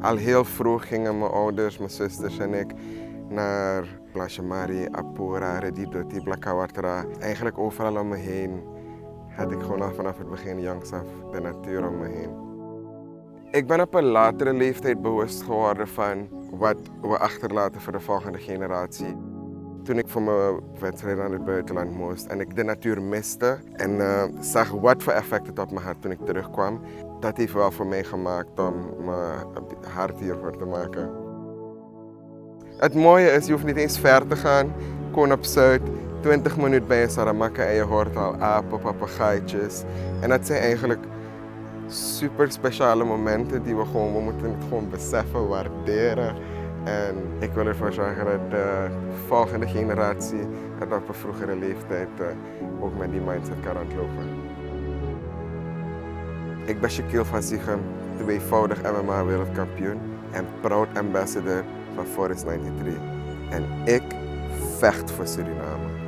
Al heel vroeg gingen mijn ouders, mijn zusters en ik naar Plasjemari, Apura, Redidoti, Blakawatra. Eigenlijk overal om me heen had ik gewoon al vanaf het begin jongs af de natuur om me heen. Ik ben op een latere leeftijd bewust geworden van wat we achterlaten voor de volgende generatie. Toen ik voor mijn wedstrijd naar het buitenland moest en ik de natuur miste en zag wat voor effect het op me had toen ik terugkwam, dat heeft wel voor mij gemaakt om mijn hart hiervoor te maken. Het mooie is, je hoeft niet eens ver te gaan, gewoon op Zuid, 20 minuten bij een Saramaka en je hoort al apen, papegaaitjes. En dat zijn eigenlijk super speciale momenten die we moeten het gewoon beseffen, waarderen. En ik wil ervoor zorgen dat de volgende generatie het op een vroegere leeftijd ook met die mindset kan rondlopen. Ik ben Shaquille van Ziegem, tweevoudig MMA wereldkampioen en proud ambassador van Forest 93. En ik vecht voor Suriname.